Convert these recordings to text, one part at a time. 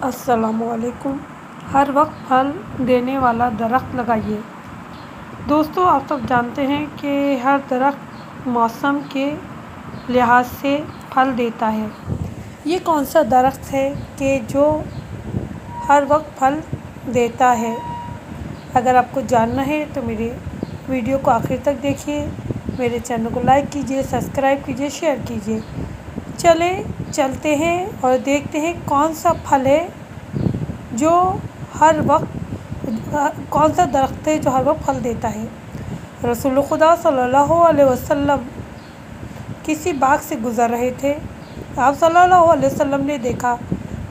السلام علیکم۔ ہر وقت پھل دینے والا درخت لگائیے۔ دوستو، آپ سب جانتے ہیں کہ ہر درخت موسم کے لحاظ سے پھل دیتا ہے۔ یہ کون سا درخت ہے کہ جو ہر وقت پھل دیتا ہے؟ اگر آپ کو جاننا ہے تو میرے ویڈیو کو آخر تک دیکھیے، میرے چینل کو لائک کیجیے، سبسکرائب کیجیے، شیئر کیجیے۔ چلتے ہیں اور دیکھتے ہیں کون سا پھل ہے جو ہر وقت کون سا درخت ہے جو ہر وقت پھل دیتا ہے۔ رسول خدا صلی اللہ علیہ وسلم کسی باغ سے گزر رہے تھے۔ آپ صلی اللہ علیہ وسلم نے دیکھا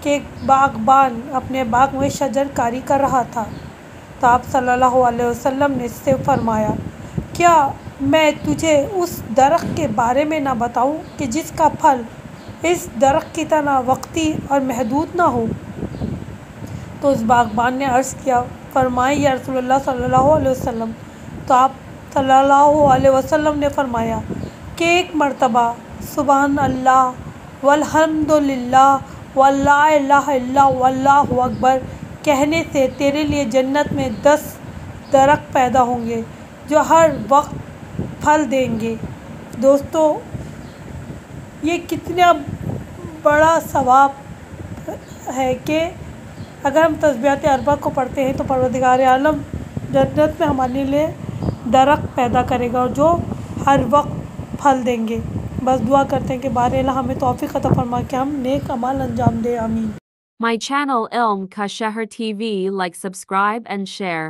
کہ ایک باغبان اپنے باغ میں شجر کاری کر رہا تھا، تو آپ صلی اللہ علیہ وسلم نے اس سے فرمایا، کیا میں تجھے اس درخت کے بارے میں نہ بتاؤں کہ جس کا پھل اس درخت کی طرح وقتی اور محدود نہ ہو؟ تو اس باغبان نے عرض کیا، فرمائیں یا رسول اللہ صلی اللہ علیہ وسلم۔ تو آپ صلی اللہ علیہ وسلم نے فرمایا کہ ایک مرتبہ سبحان اللہ والحمد للہ ولا الہ الا واللہ اکبر کہنے سے تیرے لیے جنت میں 10 درخت پیدا ہوں گے جو ہر وقت پھل دیں گے۔ دوستو، یہ کتنا بڑا ثواب ہے کہ اگر ہم تسبیحات اربع کو پڑھتے ہیں تو پروردگار عالم جنت میں ہمارے لیے درخت پیدا کرے گا اور جو ہر وقت پھل دیں گے۔ بس دعا کرتے ہیں کہ بارے اللہ ہمیں توفیق عطا فرما کہ ہم نیک اعمال انجام دیں۔ آمین۔ My channel Ilm Ka Sheher TV, like, subscribe and share.